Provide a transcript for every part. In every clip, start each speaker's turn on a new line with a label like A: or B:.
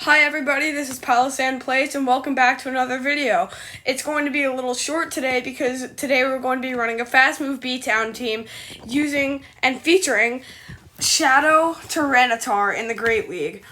A: Hi everybody, this is Palisand Plays and welcome back to another video. It's going to be a little short today because today we're going to be running a fast move B-Town team using and featuring Shadow TYRANITAR in the Great League,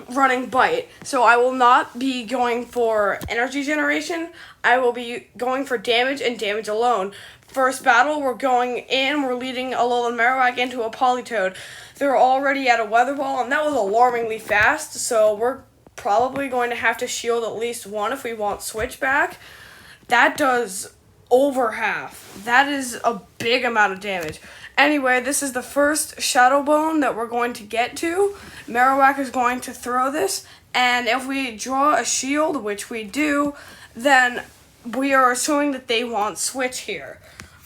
A: running Bite. So I will not be going for energy generation, I will be going for damage and damage alone. First battle, we're going in, we're leading Alolan Marowak into a Politoed. They're already at a Weather Ball, and that was alarmingly fast, so we're probably going to have to shield at least one if we want Switchback. That does over half. That is a big amount of damage. Anyway, this is the first Shadow Bone that we're going to get to. Marowak is going to throw this, and if we draw a shield, which we do, then we are assuming that they want Switch here.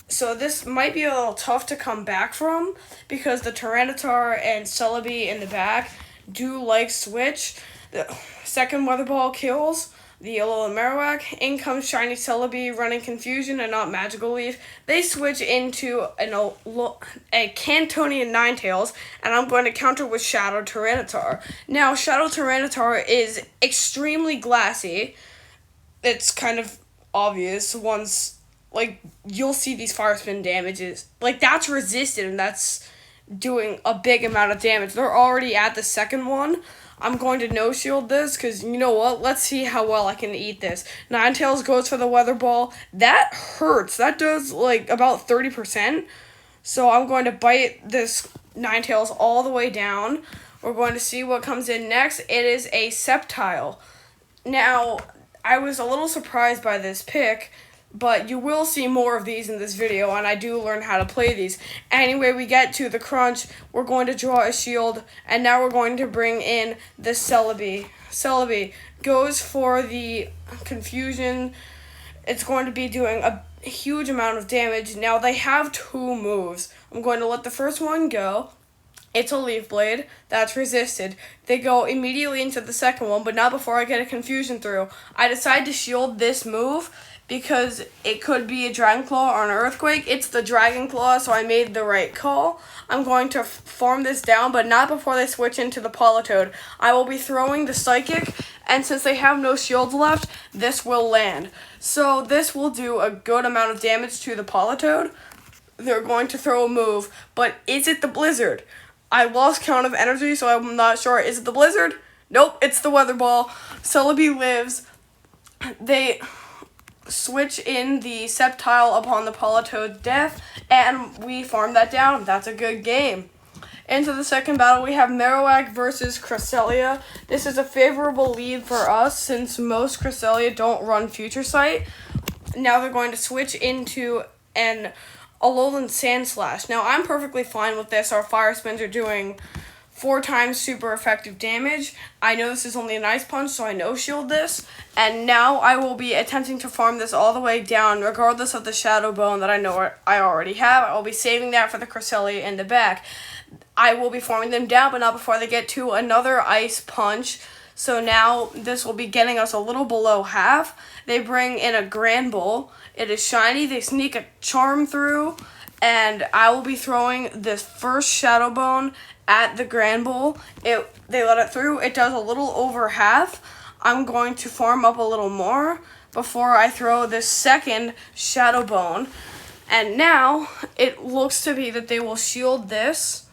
A: So this might be a little tough to come back from because the TYRANITAR and Celebi in the back do like Switch. The second Weather Ball kills the Alolan Marowak. In comes Shiny Celebi running Confusion and not Magical Leaf. They switch into a Cantonian Ninetales, and I'm going to counter with Shadow TYRANITAR. Now, Shadow TYRANITAR is extremely glassy. It's kind of obvious once, like, you'll see these Fire Spin damages. Like, that's resisted, and that's doing a big amount of damage. They're already at the second one. I'm going to no-shield this, because you know what? Let's see how well I can eat this. Ninetales goes for the Weather Ball. That hurts. That does, like, about 30%. So I'm going to bite this Ninetales all the way down. We're going to see what comes in next. It is a Sceptile. Now, I was a little surprised by this pick, but you will see more of these in this video, and I do learn how to play these. Anyway, we get to the crunch. We're going to draw a shield, and now we're going to bring in the Celebi. Celebi goes for the Confusion. It's going to be doing a huge amount of damage. Now, they have two moves. I'm going to let the first one go. It's a Leaf Blade. That's resisted. They go immediately into the second one, but not before I get a Confusion through. I decide to shield this move because it could be a Dragon Claw or an Earthquake. It's the Dragon Claw, so I made the right call. I'm going to farm this down, but not before they switch into the Politoed. I will be throwing the Psychic, and since they have no shields left, this will land. So this will do a good amount of damage to the Politoed. They're going to throw a move, but is it the Blizzard? I lost count of energy, so I'm not sure. Is it the Blizzard? Nope, it's the Weather Ball. Celebi lives. They switch in the Sceptile upon the Politoed's death, and we farm that down. That's a good game. Into the second battle, we have Marowak versus Cresselia. This is a favorable lead for us since most Cresselia don't run Future Sight. Now they're going to switch into an Alolan Sandslash. Now, I'm perfectly fine with this. Our Fire Spins are doing 4 times super effective damage. I know this is only an Ice Punch, so I no-shield this. And now I will be attempting to farm this all the way down, regardless of the Shadow Bone that I know I already have. I will be saving that for the Cresselia in the back. I will be farming them down, but not before they get to another Ice Punch. So now this will be getting us a little below half. They bring in a Granbull. It is shiny. They sneak a Charm through, and I will be throwing this first Shadow Bone at the Granbull. They let it through. It does a little over half. I'm going to farm up a little more before I throw this second Shadow Bone. And now it looks to be that they will shield this.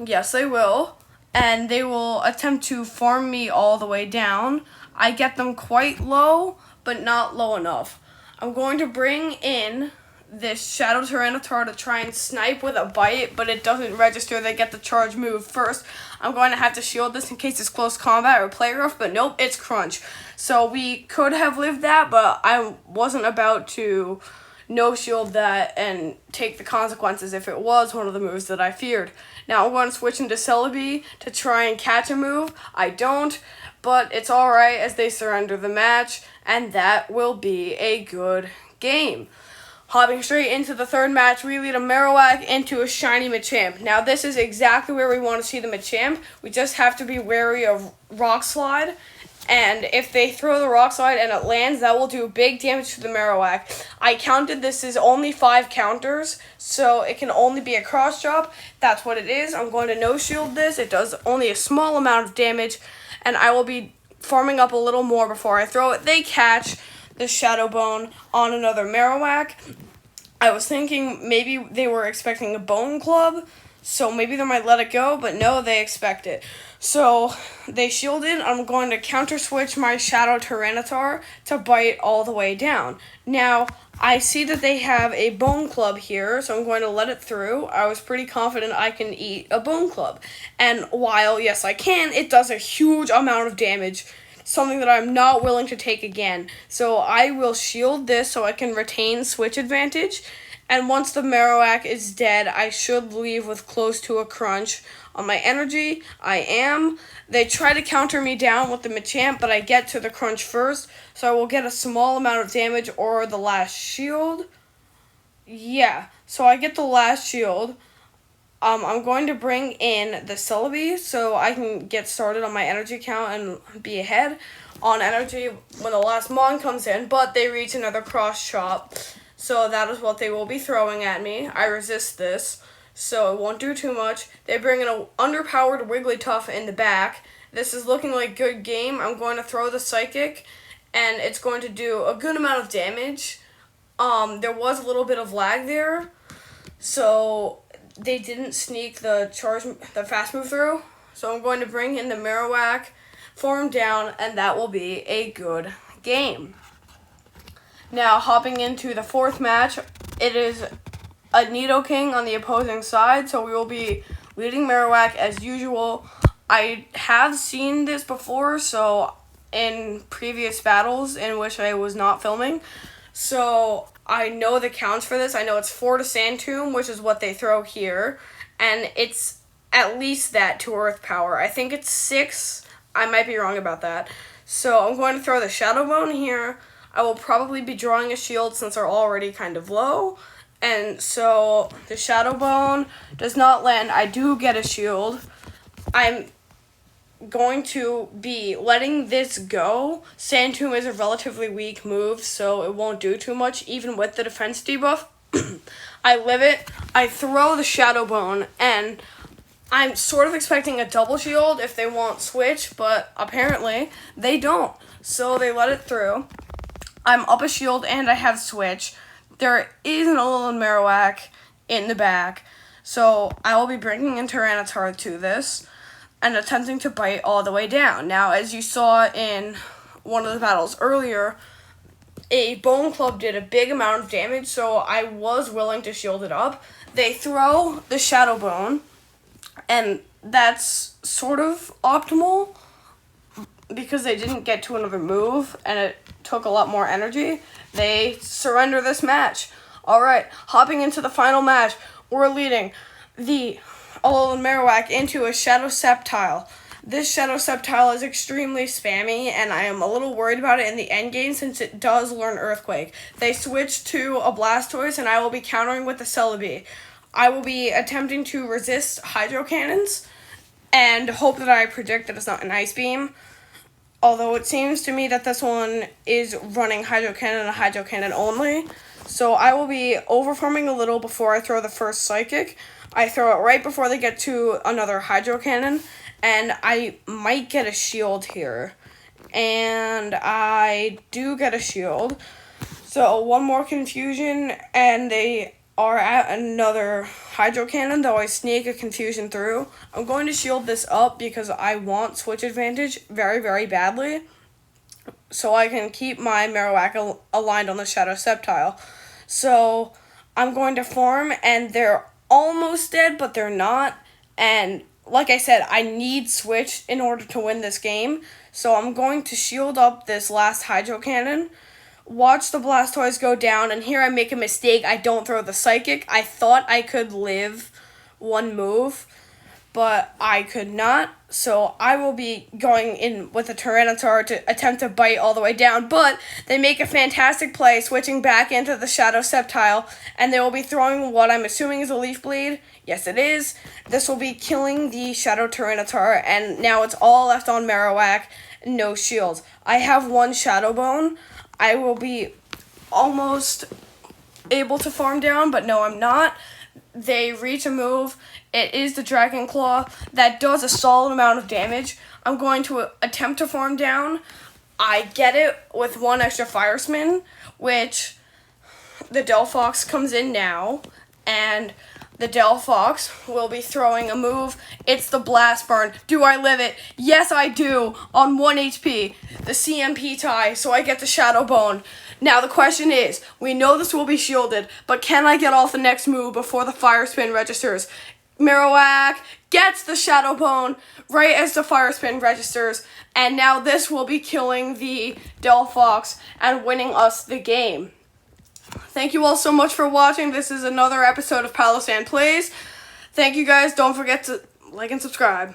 A: Yes, they will. And they will attempt to farm me all the way down. I get them quite low, but not low enough. I'm going to bring in this Shadow TYRANITAR to try and snipe with a bite, but it doesn't register. They get the charge move first. I'm going to have to shield this in case it's close combat or play rough, but nope, it's crunch. So we could have lived that, but I wasn't about to no-shield that and take the consequences if it was one of the moves that I feared. Now I'm going to switch into Celebi to try and catch a move. I don't, but it's alright as they surrender the match, and that will be a good game. Hopping straight into the third match, we lead a Marowak into a shiny Machamp. Now this is exactly where we want to see the Machamp. We just have to be wary of Rock Slide. And if they throw the Rock Slide and it lands, that will do big damage to the Marowak. I counted this as only 5 counters, so it can only be a cross drop. That's what it is. I'm going to no-shield this. It does only a small amount of damage. and I will be farming up a little more before I throw it. They catch the Shadow Bone on another Marowak. I was thinking maybe they were expecting a Bone Club, so maybe they might let it go, but no, they expect it. So they shielded. I'm going to counter switch my Shadow TYRANITAR to bite all the way down. Now, I see that they have a Bone Club here, so I'm going to let it through. I was pretty confident I can eat a Bone Club. And while, yes, I can, it does a huge amount of damage, something that I'm not willing to take again. So I will shield this so I can retain switch advantage. And once the Marowak is dead, I should leave with close to a crunch on my energy. I am. They try to counter me down with the Machamp, but I get to the crunch first. So I will get a small amount of damage or the last shield. Yeah, so I get the last shield. I'm going to bring in the Celebi so I can get started on my energy count and be ahead on energy when the last Mon comes in, but they reach another cross chop. So that is what they will be throwing at me. I resist this, so it won't do too much. They bring in an underpowered Wigglytuff in the back. This is looking like good game. I'm going to throw the Psychic, and it's going to do a good amount of damage. There was a little bit of lag there, so they didn't sneak the fast move through. So I'm going to bring in the Marowak, form down, and that will be a good game. Now, hopping into the fourth match, it is a Nidoking on the opposing side, so we will be leading Marowak as usual. I have seen this before, so in previous battles in which I was not filming, so I know the counts for this. I know it's 4 to Sand Tomb, which is what they throw here, and it's at least that to Earth Power. I think it's 6. I might be wrong about that. So I'm going to throw the Shadow Bone here. I will probably be drawing a shield since they're already kind of low, and so the Shadow Bone does not land. I do get a shield. I'm going to be letting this go. Sand Tomb is a relatively weak move, so it won't do too much, even with the defense debuff. I live it. I throw the Shadow Bone, and I'm sort of expecting a double shield if they want switch, but apparently they don't, so they let it through. I'm up a shield, and I have switch. There is an Alolan Marowak in the back, so I will be bringing in TYRANITAR to this and attempting to bite all the way down. Now, as you saw in one of the battles earlier, a Bone Club did a big amount of damage, so I was willing to shield it up. They throw the Shadow Bone, and that's sort of optimal because they didn't get to another move, and it took a lot more energy. They surrender this match. All right, hopping into the final match, we're leading the Alolan Marowak into a Shadow Sceptile. This Shadow Sceptile is extremely spammy, and I am a little worried about it in the end game since it does learn Earthquake. They switch to a Blastoise, and I will be countering with the Celebi. I will be attempting to resist Hydro Cannons and hope that I predict that it's not an Ice Beam. Although it seems to me that this one is running Hydro Cannon and Hydro Cannon only. So I will be overfarming a little before I throw the first Psychic. I throw it right before they get to another Hydro Cannon. And I might get a shield here. And I do get a shield. So one more confusion and they are at another Hydro Cannon, though I sneak a confusion through. I'm going to shield this up because I want switch advantage very, very badly, so I can keep my Marowak aligned on the Shadow Sceptile. So I'm going to farm, and they're almost dead, but they're not. And like I said, I need switch in order to win this game. So I'm going to shield up this last Hydro Cannon. Watch the Blastoise go down, and here I make a mistake. I don't throw the Psychic. I thought I could live one move, but I could not. So I will be going in with the TYRANITAR to attempt to bite all the way down, but they make a fantastic play, switching back into the Shadow Sceptile, and they will be throwing what I'm assuming is a Leaf Bleed. Yes, it is. This will be killing the Shadow TYRANITAR, and now it's all left on Marowak, no shields. I have one Shadow Bone. I will be almost able to farm down, but no, I'm not. they reach a move. It is the Dragon Claw that does a solid amount of damage. I'm going to attempt to farm down. I get it with one extra Fire Spin, which the Delphox comes in now, and the Delphox will be throwing a move. It's the Blast Burn. Do I live it? Yes, I do. On 1 HP. The CMP tie, so I get the Shadow Bone. Now the question is, we know this will be shielded, but can I get off the next move before the Fire Spin registers? Marowak gets the Shadow Bone right as the Fire Spin registers, and now this will be killing the Delphox and winning us the game. Thank you all so much for watching. This is another episode of Palo San Plays. Thank you guys. Don't forget to like and subscribe.